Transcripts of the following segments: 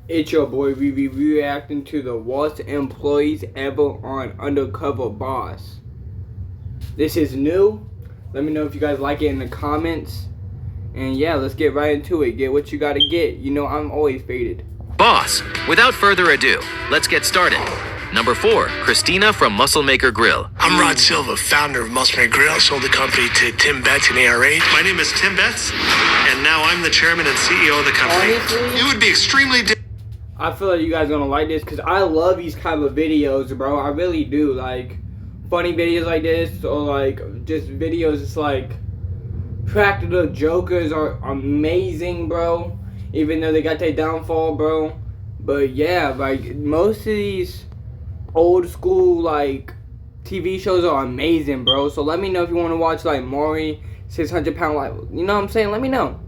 It's your boy we be reacting to the worst employees ever on Undercover Boss. This is new. Let me know if you guys like it in the comments. And yeah, let's get right into it. Get what you gotta get. You know I'm always faded. Boss, without further ado, let's get started. Number 4, Christina from Muscle Maker Grill. I'm Rod Silva, founder of Muscle Maker Grill. Sold the company to Tim Betts and ARA. My name is Tim Betts, and now I'm the chairman and CEO of the company. Honestly, It would be extremely I feel like you guys gonna like this because I love these kind of videos, bro. I really do. Like funny videos like this, or like just videos. It's like practical jokers are amazing, bro. Even though they got their downfall, bro. But yeah, like most of these old school like TV shows are amazing, bro. So let me know if you want to watch like Maury 600 Pound Life. You know what I'm saying? Let me know.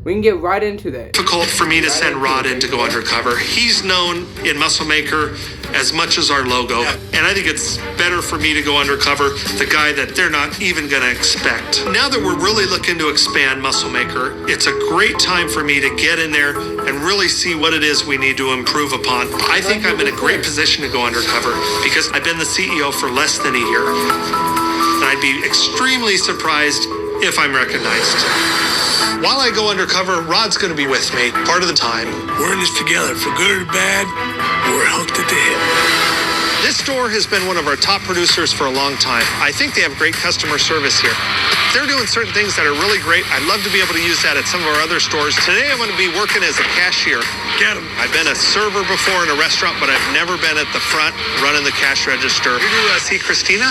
We can get right into that. difficult for me to send Rod in to go undercover. He's known in Muscle Maker as much as our logo, and I think it's better for me to go undercover the guy that they're not even going to expect. Now that we're really looking to expand Muscle Maker, it's a great time for me to get in there and really see what it is we need to improve upon. I think I'm in a great position to go undercover because I've been the CEO for less than a year, and I'd be extremely surprised if I'm recognized. While I go undercover, Rod's going to be with me part of the time. We're in this together, for good or bad. We're hooked at the hip. This store has been one of our top producers for a long time. I think they have great customer service here. They're doing certain things that are really great. I'd love to be able to use that at some of our other stores. Today I'm going to be working as a cashier. Get 'em. I've been a server before in a restaurant, but I've never been at the front running the cash register. You do see Christina?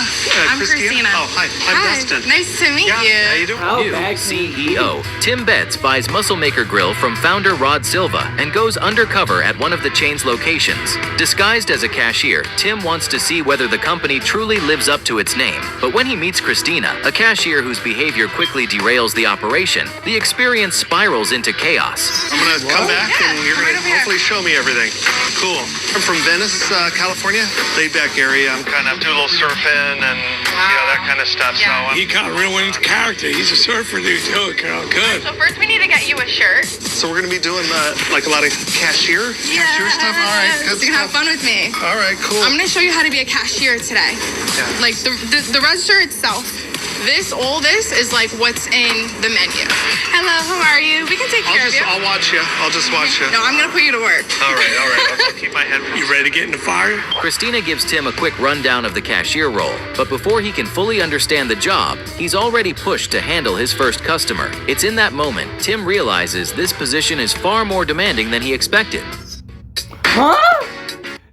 I'm Christina. Oh, hi. I'm Dustin. Nice to meet Yeah, you. how you doing? How New bad can it be? CEO Tim Betts buys Muscle Maker Grill from founder Rod Silva and goes undercover at one of the chain's locations. Disguised as a cashier, Tim wants to see whether the company truly lives up to its name. But when he meets Christina, a cashier whose behavior quickly derails the operation, the experience spirals into chaos. I'm going to come back Yeah, and you're going right to over here. hopefully show me everything. Cool. I'm from Venice, California. Laid back area. I'm kind of do a little surfing and that kind of stuff. Yeah. He kind of really went into character. He's a surfer dude, too, Carol. Good. So first we need to get you a shirt. So we're going to be doing like a lot of cashier stuff. All right, good So you can have stuff. fun with me. All right, cool. I'm gonna show you how to be a cashier today. Yeah. Like the register itself. All this is like what's in the menu. Hello, how are you? We can take care of you. I'll watch you. I'll just watch you. No, I'm gonna put you to work. All right. I'll keep my head. You ready to get in the fire? Christina gives Tim a quick rundown of the cashier role, but before he can fully understand the job, he's already pushed to handle his first customer. It's in that moment Tim realizes this position is far more demanding than he expected. Huh?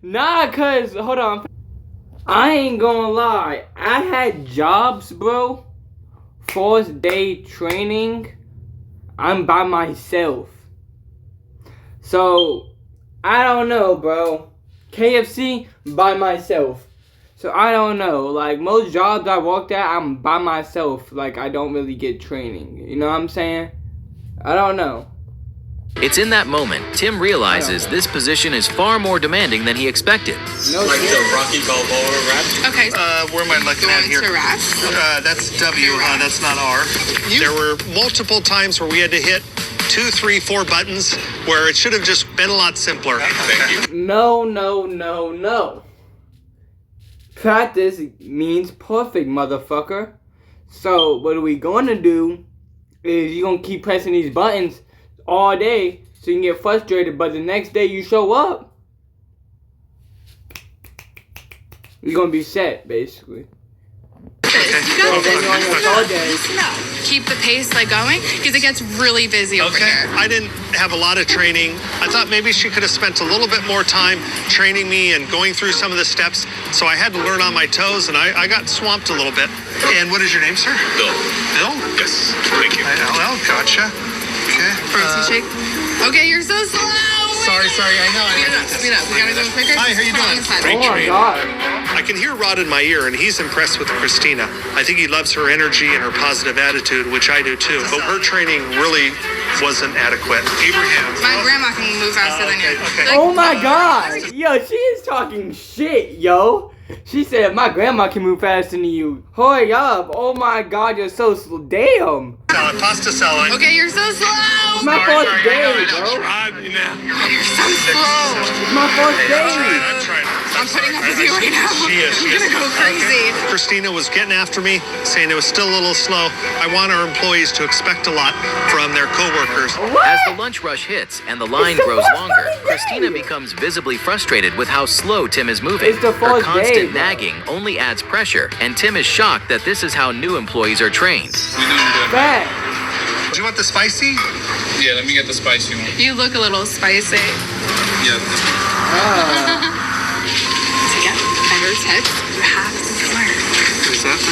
Nah, cause hold on. I ain't gonna lie. I had jobs, bro. First day training. I'm by myself. So I don't know, bro. KFC by myself. So I don't know. Like most jobs I worked at, I'm by myself. Like I don't really get training. You know what I'm saying? I don't know. It's in that moment Tim realizes this position is far more demanding than he expected. No Like shit. the Rocky Balboa rap. Okay. Where am I looking at Going here? to rap. That's W, huh? That's not R. There were multiple times where we had to hit 2, 3, 4 buttons where it should have just been a lot simpler. Thank you. No. Practice means perfect, motherfucker. So what are we gonna do is you're gonna keep pressing these buttons all day so you can get frustrated, but the next day you show up, you're gonna be set, basically. You got then you're on your third day. Keep the pace like going because it gets really busy over Okay. here. I didn't have a lot of training. I thought maybe she could have spent a little bit more time training me and going through some of the steps. So I had to learn on my toes, and I got swamped a little bit. And what is your name, sir? Bill. Bill? Yes. Thank you. Well, gotcha. Okay. Protein shake. Okay, you're so slow. Sorry. I know. Speed up. We gotta go quicker. Hi, how you Put it on doing? the side. Oh my god. I can hear Rod in my ear, and he's impressed with Christina. I think he loves her energy and her positive attitude, which I do too. But her training really wasn't adequate. Abraham. My grandma can move faster than you. okay. Like, Oh my god. Yo, she is talking shit, yo. She said my grandma can move faster than you. Hurry up. Oh my god, you're so slow. Damn. Salad, pasta salad. Okay, you're so slow. It's my first day, I know. bro. Rod, you know. Oh, you're so It's my first day. I'm putting up with you right now. You're gonna go crazy. Christina was getting after me, saying it was still a little slow. I want our employees to expect a lot from their coworkers. As the lunch rush hits and the line grows longer, Christina becomes visibly frustrated with how slow Tim is moving. It's the Her first constant day, bro. nagging only adds pressure, and Tim is shocked that this is how new employees are trained. Bad. Do you want the spicy? Yeah, let me get the spicy one. You look a little spicy. Yeah. To get better tips, you have to flirt.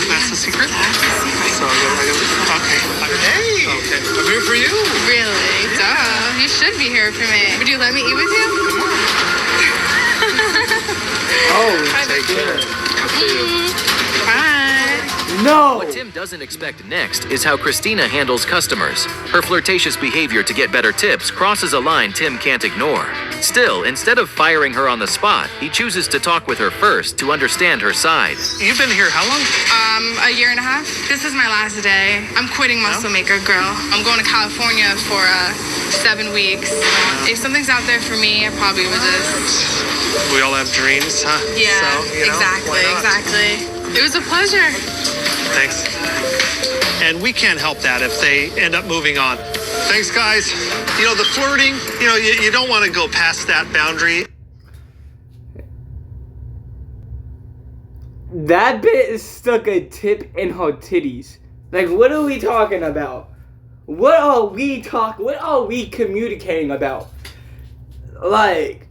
That's the secret? That's the secret. So okay. Hey! Okay. I'm here for you. Really? Duh. You should be here for me. Would you let me eat with you? Oh, Take care. Bye. no. What Tim doesn't expect next is how Christina handles customers. Her flirtatious behavior to get better tips crosses a line Tim can't ignore. Still, instead of firing her on the spot, he chooses to talk with her first to understand her side. You've been here how long? A year and a half. This is my last day. I'm quitting Muscle Maker Grill. I'm going to California for 7 weeks. If something's out there for me, I probably would just. We all have dreams, huh? Yeah, So, you know, exactly, why not? exactly. It was a pleasure. Thanks. And we can't help that if they end up moving on. Thanks, guys. You know, the flirting, you don't want to go past that boundary. That bitch stuck a tip in her titties. Like, what are we talking about? What are we communicating about? Like,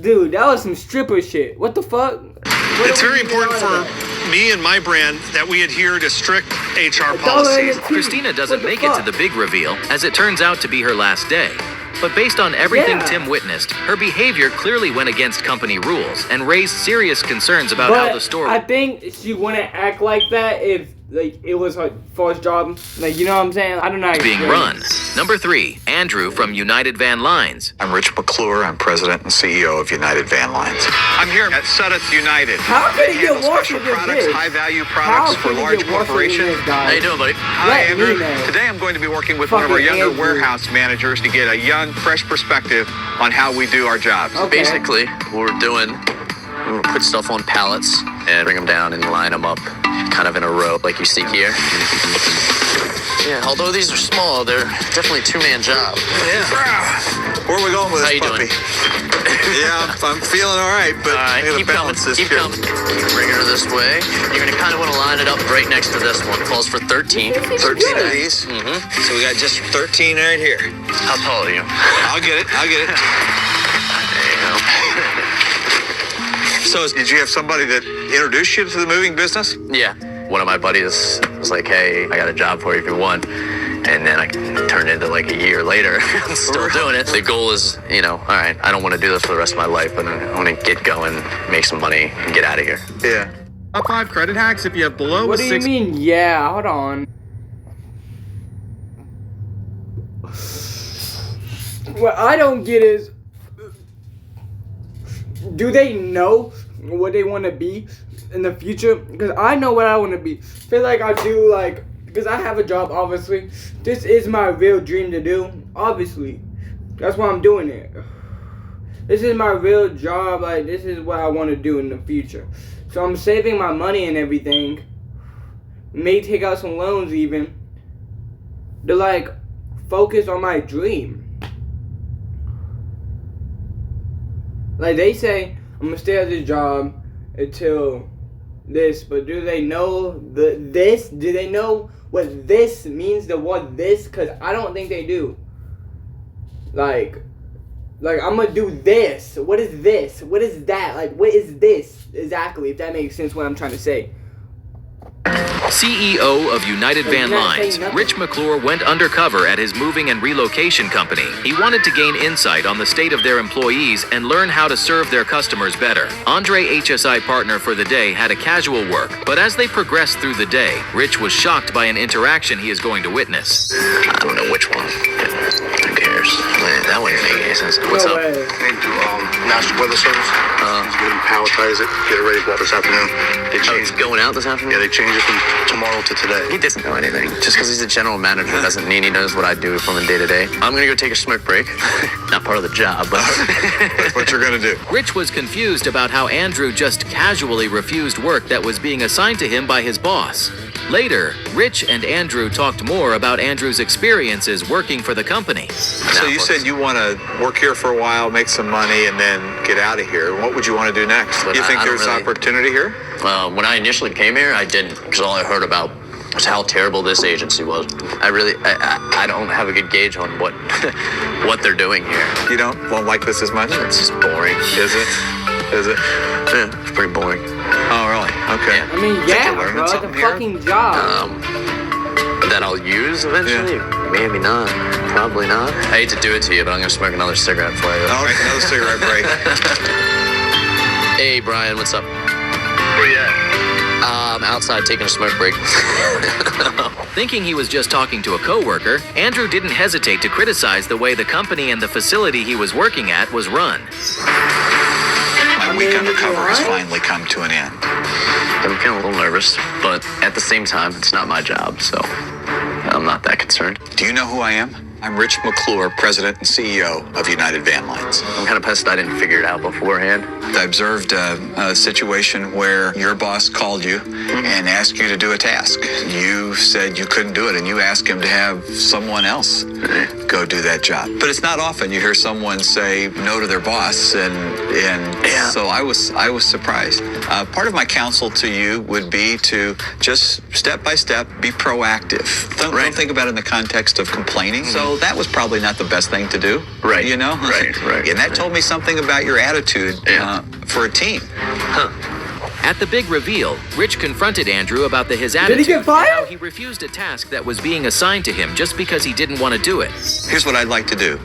dude, that was some stripper shit. What the fuck? It's very important for me and my brand that we adhere to strict HR policies. Christina doesn't make it to the big reveal, as it turns out to be her last day. But based on everything Yeah. Tim witnessed, her behavior clearly went against company rules and raised serious concerns about how the store. I think she wouldn't act like that if it was her first job. Like, you know what I'm saying? I don't know. How to being explain run. it. Number 3, Andrew from United Van Lines. I'm Rich McClure. I'm president and CEO of United Van Lines. I'm here at Sudeth United. How could it get Handle worse special than products, this? high-value How products for could it large get worse than corporations. this, guys? How you doing, buddy? Hi, Let Andrew. me know. Today I'm going to be working with one of our Fucking younger Andrew. warehouse managers to get a young, fresh perspective on how we do our jobs. Okay. Basically, what we're doing, we're gonna put stuff on pallets and bring them down and line them up kind of in a row like you see here. Yeah, although these are small, they're definitely a two-man job. Yeah. Where are we going with How this you puppy? doing? Yeah, I'm feeling all right, but I gotta keep coming, balance this keep shit. coming. Bring her this way. You're gonna kind of want to line it up right next to this one. Calls for 13. 13 of these. Mm-hmm. So we got just 13 right here. How tall are you? I'll get it. There you go. So did you have somebody that introduced you to the moving business? Yeah. One of my buddies was like, hey, I got a job for you if you want. And then I turned into like a year later, I'm still doing it. The goal is, all right, I don't want to do this for the rest of my life, but I want to get going, make some money, and get out of here. Yeah. Top 5 credit hacks if you have below What a do you 6. mean? Yeah, hold on. What I don't get is, do they know what they want to be in the future? Because I know what I want to be. Feel like I do, like, because I have a job, obviously. This is my real dream to do, obviously. That's why I'm doing it. This is my real job, like, this is what I want to do in the future. So I'm saving my money and everything. May take out some loans even. To, like, focus on my dream. Like, they say, I'm gonna stay at this job until this, but do they know this? Do they know what this means, the word this? Because I don't think they do. Like, I'm gonna do this. What is this? What is that? Like, what is this exactly? If that makes sense, what I'm trying to say. CEO of United Van You're not Lines, saying nothing. Rich McClure went undercover at his moving and relocation company. He wanted to gain insight on the state of their employees and learn how to serve their customers better. Andre, HSI partner for the day, had a casual work, but as they progressed through the day, Rich was shocked by an interaction he is going to witness. I don't know which one. Who cares? Man, that one ain't Masons. What's No up? way. Need to National Weather Service. He's going to palletize it, get it ready to go out this afternoon. They Oh, changed it's going out this afternoon? Yeah, they changed it from tomorrow to today. He doesn't know anything. Just because he's a general manager doesn't mean he knows what I do from a day to day. I'm gonna go take a smoke break. Not part of the job, but That's what you're going to do. Rich was confused about how Andrew just casually refused work that was being assigned to him by his boss. Later, Rich and Andrew talked more about Andrew's experiences working for the company. So you said you want to work here for a while, make some money, and then get out of here. What would you want to do next? But You think I don't there's really- opportunity here? when I initially came here, I didn't, because all I heard about was how terrible this agency was. I don't have a good gauge on what what they're doing here. You won't like this as much? It's just boring. Is it? Is it? Yeah, it's pretty boring. Oh, really? Okay. I mean, yeah, you're learning bro, it's a something here? fucking job. That I'll use eventually? Maybe not. Probably not. I hate to do it to you, but I'm gonna smoke another cigarette for you. All right, another cigarette break. Hey, Brian, what's up? Where you at? I'm outside taking a smoke break. Thinking he was just talking to a coworker, Andrew didn't hesitate to criticize the way the company and the facility he was working at was run. My week undercover has finally come to an end. I'm feeling a little nervous, but at the same time, it's not my job, so I'm not that concerned. Do you know who I am? I'm Rich McClure, President and CEO of United Van Lines. I'm kind of pissed I didn't figure it out beforehand. I observed a situation where your boss called you and asked you to do a task. You said you couldn't do it, and you asked him to have someone else go do that job. But it's not often you hear someone say no to their boss, and so I was surprised. Part of my counsel to you would be to just step by step be proactive. Don't think about it in the context of complaining. So that was probably not the best thing to do. Right. You know? Right. And that told me something about your attitude for a team. At the big reveal, Rich confronted Andrew about his Did attitude he get and fired? how he refused a task that was being assigned to him just because he didn't want to do it. Here's what I'd like to do.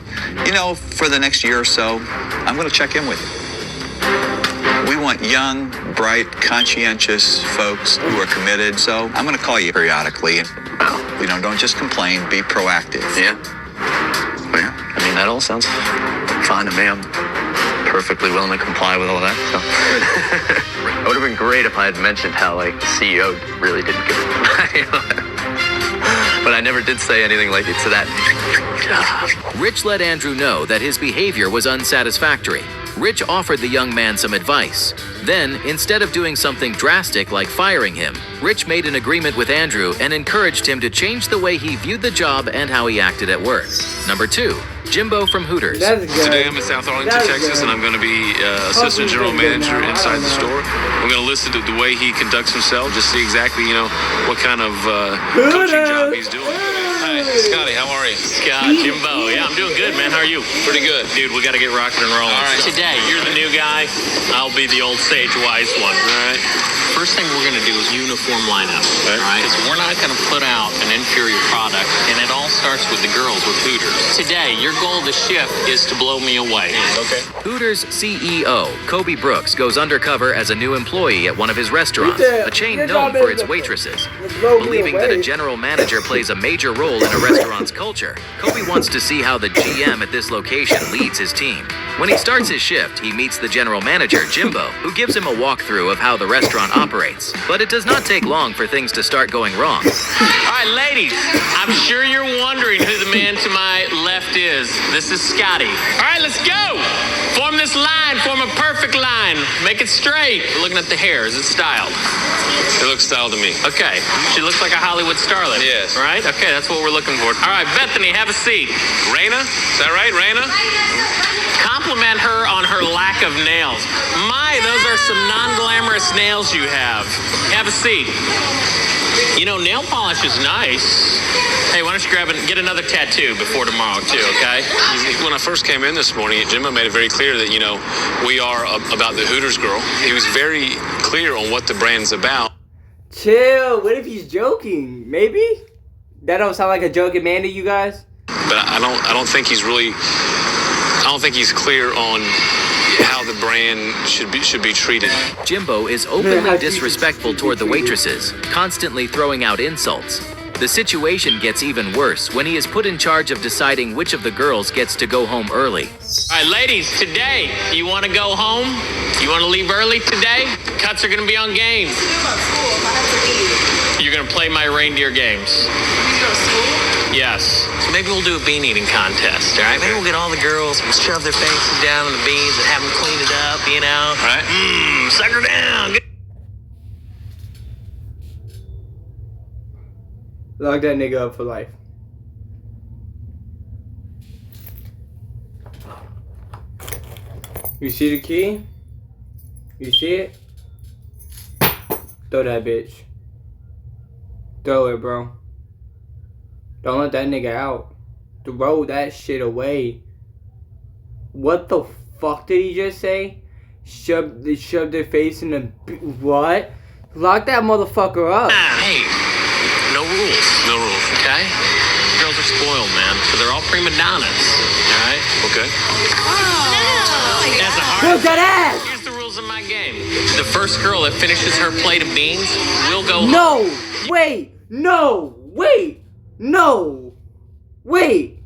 For the next year or so, I'm going to check in with you. We want young, bright, conscientious folks who are committed. So I'm going to call you periodically. And, don't just complain. Be proactive. Yeah. I mean, that all sounds fine to me. I'm perfectly willing to comply with all that. So. It would have been great if I had mentioned how, the CEO really didn't give it. But I never did say anything like it to that. Rich let Andrew know that his behavior was unsatisfactory. Rich offered the young man some advice. Then, instead of doing something drastic like firing him, Rich made an agreement with Andrew and encouraged him to change the way he viewed the job and how he acted at work. Number 2, Jimbo from Hooters. That's good. Today I'm in South Arlington, That's Texas, good. and I'm going to be assistant general manager inside the store. I'm going to listen to the way he conducts himself, just see exactly, what kind of coaching job he's doing. Hi, Scotty, how are you? Scott, Jimbo. Yeah, I'm doing good, man. How are you? Pretty good. Dude, we got to get rocking and rolling. All right. Today, you're the new guy. I'll be the old sage wise one. All right. First thing we're going to do is uniform lineup. All right? Because we're not going to put out an inferior product, and it all starts with the girls with Hooters. Today, your goal of the shift is to blow me away. Okay. Hooters CEO, Kobe Brooks, goes undercover as a new employee at one of his restaurants, a chain known for its waitresses. Believing that a general manager plays a major role in a restaurant's culture, Kobe wants to see how the GM at this location leads his team. When he starts his shift, he meets the general manager, Jimbo, who gives him a walkthrough of how the restaurant operates. But it does not take long for things to start going wrong. All right, ladies, I'm sure you're wondering who the man to my left is. This is Scotty. All right, let's go. Form this line. Form a perfect line. Make it straight. We're looking at the hair. Is it styled? It looks styled to me. Okay. She looks like a Hollywood starlet. Yes. All right? Okay, that's what we're looking for. All right, Bethany, have a seat. Raina? Is that right, Raina? Compliment her on her lack of nails. My, those are some non-glamorous nails you have. Have a seat. Nail polish is nice. Hey, why don't you get another tattoo before tomorrow, too, okay? When I first came in this morning, Jimbo made it very clear that, we are about the Hooters girl. He was very clear on what the brand's about. Chill. What if he's joking? Maybe? That don't sound like a joking man to you guys? But I don't think he's really... I don't think he's clear on how the brand should be treated. Jimbo is openly disrespectful toward the waitresses, constantly throwing out insults. The situation gets even worse when he is put in charge of deciding which of the girls gets to go home early. All right, ladies, today, you want to go home? You want to leave early today? Cuts are going to be on games. You're going to play my reindeer games. Yes. So maybe we'll do a bean eating contest, all right? Maybe we'll get all the girls, we'll shove their faces down in the beans and have them clean it up, you know? All right? Suck her down. Lock that nigga up for life. You see the key? You see it? Throw that bitch. Throw it, bro. Don't let that nigga out. Throw that shit away. What the fuck did he just say? Shove their face in the... What? Lock that motherfucker up. Hey, no rules. No rules, okay? Girls are spoiled, man. So they're all prima donnas, all right? Okay. That's a hard... that ass! Here's the rules of my game. The first girl that finishes her plate of beans will go home. No! Wait! No! Wait! No! Wait!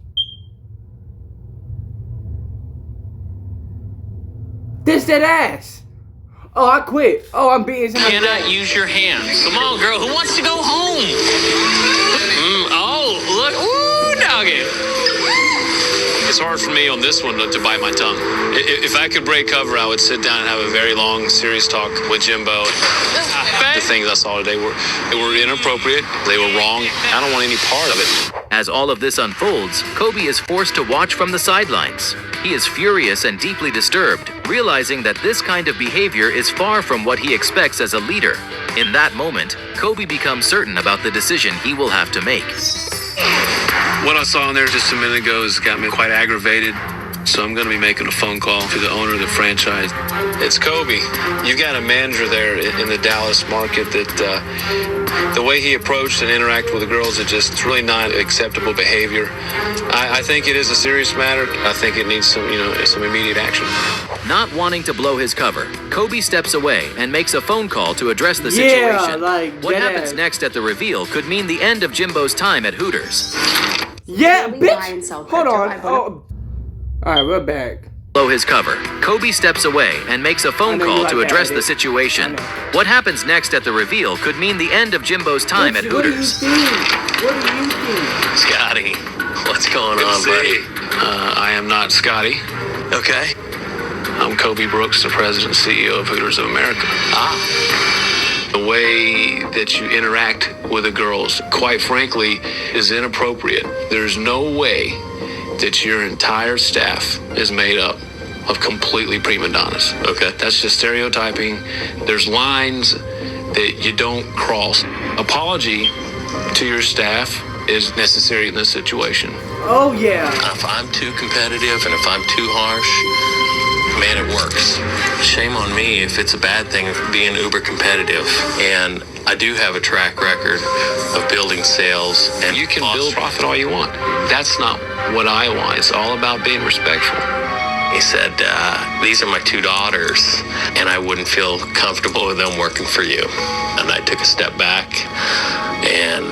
This that ass! Oh, I quit. Oh, I'm beating You somebody. cannot use your hands. Come on, girl. Who wants to go home? Oh, look. Ooh, doggy. It's hard for me on this one to bite my tongue. If I could break cover, I would sit down and have a very long, serious talk with Jimbo. The things I saw today were inappropriate. They were wrong. I don't want any part of it. As all of this unfolds, Kobe is forced to watch from the sidelines. He is furious and deeply disturbed, realizing that this kind of behavior is far from what he expects as a leader. In that moment, Kobe becomes certain about the decision he will have to make. What I saw in there just a minute ago has got me quite aggravated. So I'm going to be making a phone call to the owner of the franchise. It's Kobe. You've got a manager there in the Dallas market that the way he approached and interacted with the girls, it's really not acceptable behavior. I think it is a serious matter. I think it needs some immediate action. Not wanting to blow his cover, Kobe steps away and makes a phone call to address the Yeah, situation. like, What happens yes. next at the reveal could mean the end of Jimbo's time at Hooters. Yeah, Buy and bitch! sell Hold crypto. on. I bought Oh. Alright, we're back. Blow his cover, Kobe steps away and makes a phone I know you call like to that, address dude. the situation. I know. What happens next at the reveal could mean the end of Jimbo's time at What do you Hooters. think? What do you think? Scotty, what's going Good to on, see buddy? you. I am not Scotty. Okay. I'm Kobe Brooks, the president and CEO of Hooters of America. The way that you interact with the girls, quite frankly, is inappropriate. There's no way that your entire staff is made up of completely prima donnas. Okay. That's just stereotyping. There's lines that you don't cross. Apology to your staff is necessary in this situation. Oh, yeah. If I'm too competitive and if I'm too harsh, man, it works. Shame on me if it's a bad thing being uber competitive. And I do have a track record of building sales. And You can build profit all you want. That's not what I want. It's all about being respectful. He said, these are my two daughters, and I wouldn't feel comfortable with them working for you. And I took a step back, and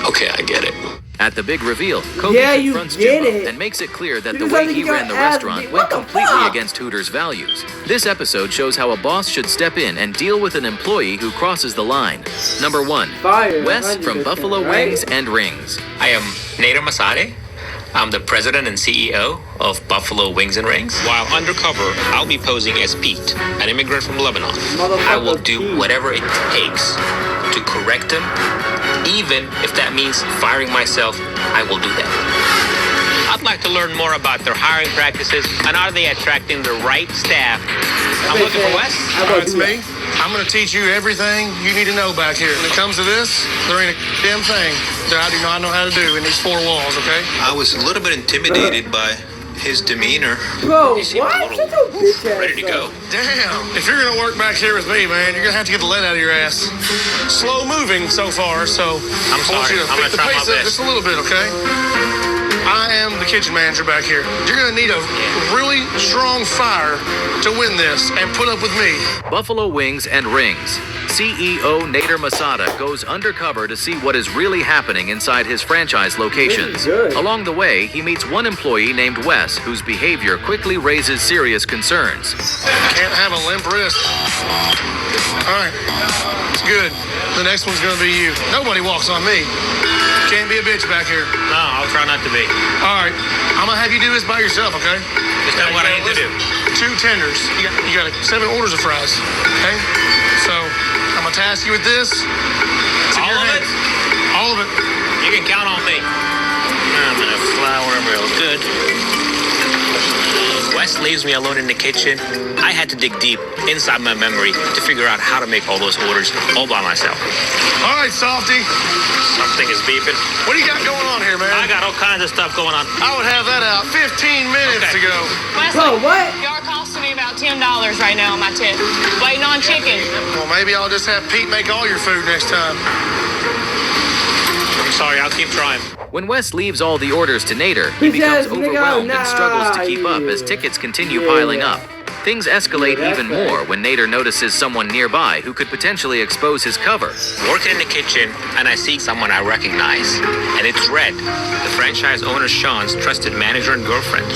okay, I get it. At the big reveal, Kobe Yeah, you confronts get Jimbo it. and makes it clear that You the just way gotta he get your ran the ass restaurant beat. went What the completely fuck? against Hooters' values. This episode shows how a boss should step in and deal with an employee who crosses the line. Number 1, Fire, Wes from 100%, Buffalo right? Wings and Rings. I am Nader Masade. I'm the president and CEO of Buffalo Wings and Rings. While undercover, I'll be posing as Pete, an immigrant from Lebanon. I will do whatever it takes to correct him. Even if that means firing myself, I will do that. I'd like to learn more about their hiring practices and are they attracting the right staff. I'm looking for Wes. That's me. I'm going to teach you everything you need to know back here. When it comes to this, there ain't a damn thing that I do not know how to do in these four walls, okay? I was a little bit intimidated by his demeanor. Bro, what? Shut your bitch ass Ready to go. up. Damn. If you're going to work back here with me, man, you're going to have to get the lead out of your ass. Slow moving so far, so I'm I want sorry. you to I'm pick gonna the try my pace up best. just a little bit, okay? I am the kitchen manager back here. You're going to need a really strong fire to win this and put up with me. Buffalo Wings and Rings. CEO Nader Masada goes undercover to see what is really happening inside his franchise locations. Along the way, he meets one employee named Wes, whose behavior quickly raises serious concerns. Can't have a limp wrist. All right, it's good. The next one's gonna be you. Nobody walks on me. Can't be a bitch back here. No, I'll try not to be. All right, I'm gonna have you do this by yourself, okay? Just tell me what I need to do. 2 tenders. You got 7 orders of fries, okay? So I'm gonna task you with this. It's in All your of hands. it? All of it. You can count on me. I'm gonna fly wherever real good. Wes leaves me alone in the kitchen. I had to dig deep inside my memory to figure out how to make all those orders all by myself. All right, Softy. Something is beeping. What do you got going on here, man? I got all kinds of stuff going on. I would have that out 15 minutes ago. Wesley, what? Y'all costing me about $10 right now on my tip. Waiting on chicken. Well, maybe I'll just have Pete make all your food next time. I'm sorry, I'll keep trying. When Wes leaves all the orders to Nader, he becomes overwhelmed and struggles to keep up as tickets continue piling up. Things escalate even more when Nader notices someone nearby who could potentially expose his cover. Working in the kitchen, and I see someone I recognize. And it's Red, the franchise owner Sean's trusted manager and girlfriend.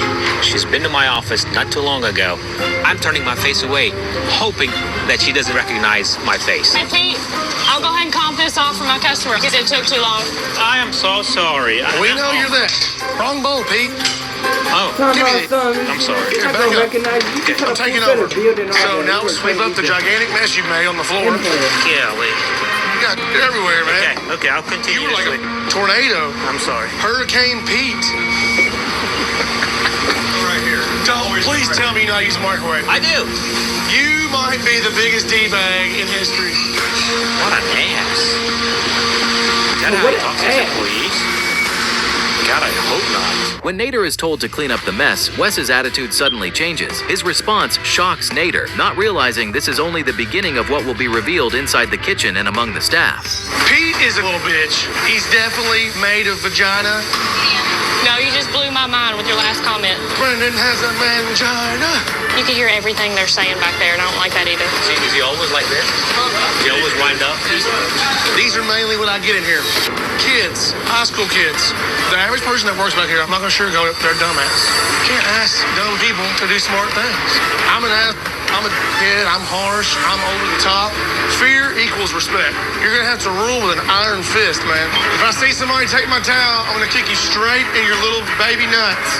She's been to my office not too long ago. I'm turning my face away, hoping that she doesn't recognize my face. Hey, Pete, I'll go ahead and comp this off for my customer because it took too long. I am so sorry. We know you're that. Wrong bowl, Pete. Oh, give me that. I'm sorry. Here, back up. I'm taking over. So now sweep up the gigantic mess you made on the floor. Yeah, wait. You got it everywhere, man. Okay, I'll continue. You were like a tornado. I'm sorry. Hurricane Pete. Right here. Please tell me you know how to use a microwave. I do. You might be the biggest D-bag in history. What an ass. Is that how he talks to his employees? God, I hope not. When Nader is told to clean up the mess, Wes's attitude suddenly changes. His response shocks Nader, not realizing this is only the beginning of what will be revealed inside the kitchen and among the staff. Pete is a little bitch. He's definitely made of vagina. No, you just blew my mind with your last comment. Brendan has a mangina. You can hear everything they're saying back there, and I don't like that either. Is he always like this? Is he always wind up? These are mainly what I get in here. Kids, high school kids. The average person that works back here, I'm not gonna sugarcoat it, they're dumbass. Can't ask dumb people to do smart things. I'm an ass, I'm a kid, I'm harsh, I'm over the top. Fear equals respect. You're gonna have to rule with an iron fist, man. If I see somebody take my towel, I'm gonna kick you straight in your little baby nuts.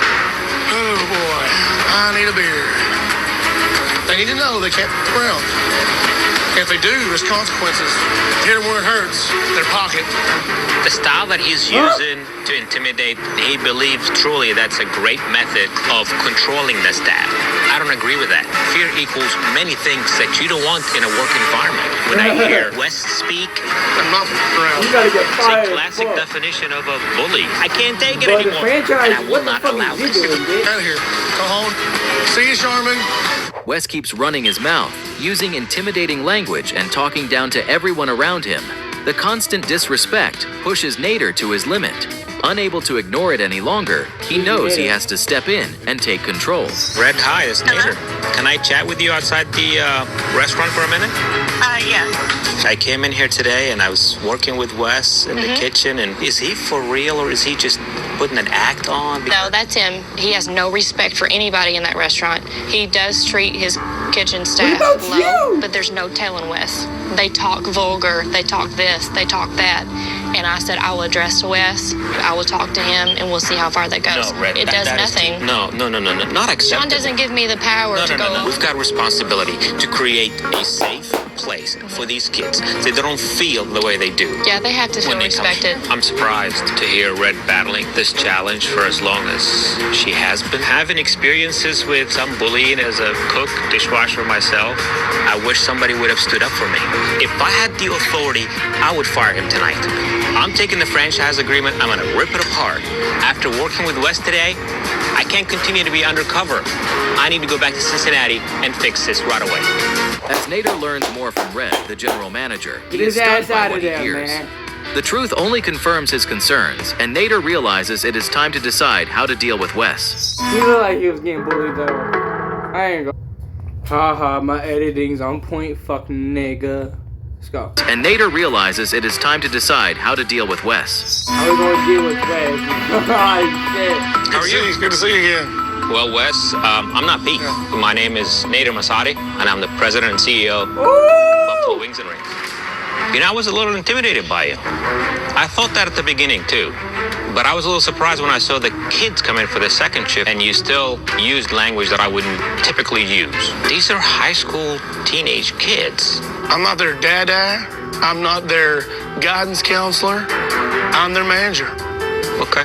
Oh boy, I need a beer. They need to know they can't f around. If they do, there's consequences. Hit them where it hurts, their pocket. The style that he's using to intimidate, he believes truly that's a great method of controlling the staff. I don't agree with that. Fear equals many things that you don't want in a work environment. When I hear Wes speak, I'm not around. You gotta get it's fired. a classic definition of a bully. I can't take it But the anymore. franchise, And I will what the not fuck allow is he this. doing, bitch? Out of here. Go home. See you, Charmin. Wes keeps running his mouth, using intimidating language and talking down to everyone around him. The constant disrespect pushes Nader to his limit. Unable to ignore it any longer, he knows he has to step in and take control. Red, hi, it's Nader. Can I chat with you outside the restaurant for a minute? Yeah. I came in here today and I was working with Wes in the kitchen. And is he for real or is he just putting an act on? No, that's him. He has no respect for anybody in that restaurant. He does treat his kitchen staff about low, you? but there's no telling Wes. They talk vulgar, they talk this, they talk that. And I said, I will address Wes, I will talk to him, and we'll see how far that goes. No, Red, it does that is- nothing. No, not acceptable. Sean doesn't give me the power to go. No. We've got responsibility to create a safe place for these kids so they don't feel the way they do. Yeah, they have to feel when they come respected. here. I'm surprised to hear Red battling this challenge for as long as she has been. Having experiences with some bullying as a cook, dishwasher myself, I wish somebody would have stood up for me. If I had the authority, I would fire him tonight. I'm taking the franchise agreement, I'm gonna rip it apart. After working with Wes today, I can't continue to be undercover. I need to go back to Cincinnati and fix this right away. As Nader learns more from Red, the general manager, he Get is his stunned ass by out what of he there, hears. man. The truth only confirms his concerns, and Nader realizes it is time to decide how to deal with Wes. He looked like he was getting bullied though. I ain't gonna. Haha, my editing's on point, fucking nigga. Let's go. And Nader realizes it is time to decide how to deal with Wes. How are we gonna deal with Wes? Oh, shit. How are you? Good to see you again. Well, Wes, I'm not Pete. My name is Nader Masadi, and I'm the president and CEO of Buffalo Wings and Rings. You know, I was a little intimidated by you. I thought that at the beginning, too. But I was a little surprised when I saw the kids come in for the second shift, and you still used language that I wouldn't typically use. These are high school teenage kids. I'm not their dada. I'm not their guidance counselor. I'm their manager. Okay.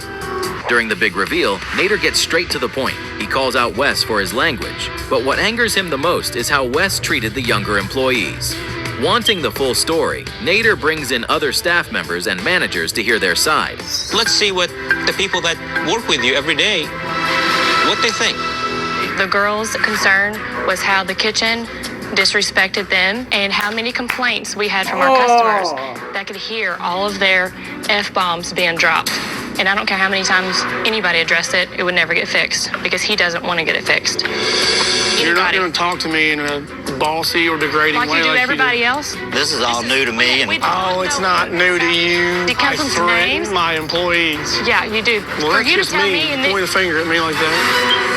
During the big reveal, Nader gets straight to the point. He calls out Wes for his language. But what angers him the most is how Wes treated the younger employees. Wanting the full story, Nader brings in other staff members and managers to hear their side. Let's see what the people that work with you every day, what they think. The girls' concern was how the kitchen disrespected them and how many complaints we had from our customers that could hear all of their F-bombs being dropped. And I don't care how many times anybody addressed it, it would never get fixed because he doesn't want to get it fixed. You're not going to talk to me in a bossy or degrading like way you do like everybody you do. else? This is all new to me. And Oh, it's not new to you. It comes I with threaten names? my employees. Yeah, you do. Well, For that's you to just tell me. me and then, Point a finger at me like that.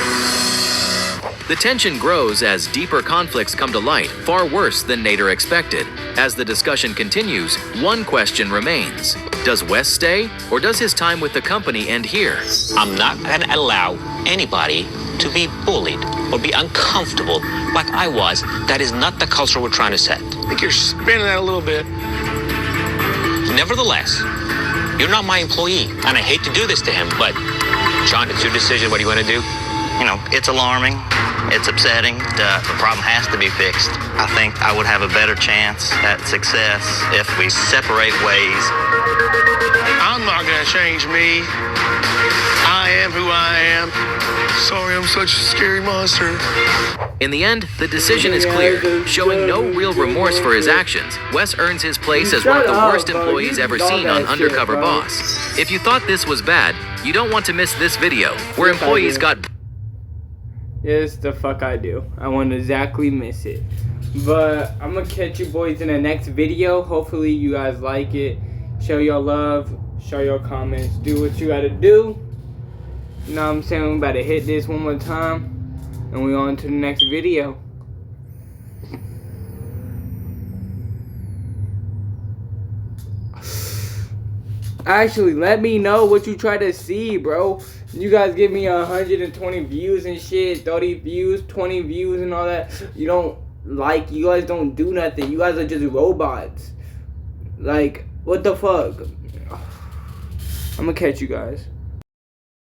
The tension grows as deeper conflicts come to light, far worse than Nader expected. As the discussion continues, one question remains. Does Wes stay, or does his time with the company end here? I'm not going to allow anybody to be bullied or be uncomfortable like I was. That is not the culture we're trying to set. I think you're spinning that a little bit. Nevertheless, you're not my employee, and I hate to do this to him, but John, it's your decision. What do you want to do? you know, it's alarming. It's upsetting. The problem has to be fixed. I think I would have a better chance at success if we separate ways. I'm not going to change me. I am who I am. Sorry, I'm such a scary monster. In the end, the decision is clear. Showing no real remorse for his actions, Wes earns his place as one of the worst employees ever seen on Undercover Boss. If you thought this was bad, you don't want to miss this video, where employees got... Yes, the fuck I do. I won't exactly miss it. But I'm gonna catch you boys in the next video. Hopefully you guys like it. Show your love. Show your comments. Do what you gotta do. You know what I'm saying? We about to hit this one more time. And we on to the next video. Actually, let me know what you try to see, bro. You guys give me 120 views and shit, 30 views, 20 views and all that. You don't like, you guys don't do nothing. You guys are just robots. Like, what the fuck? I'm gonna catch you guys.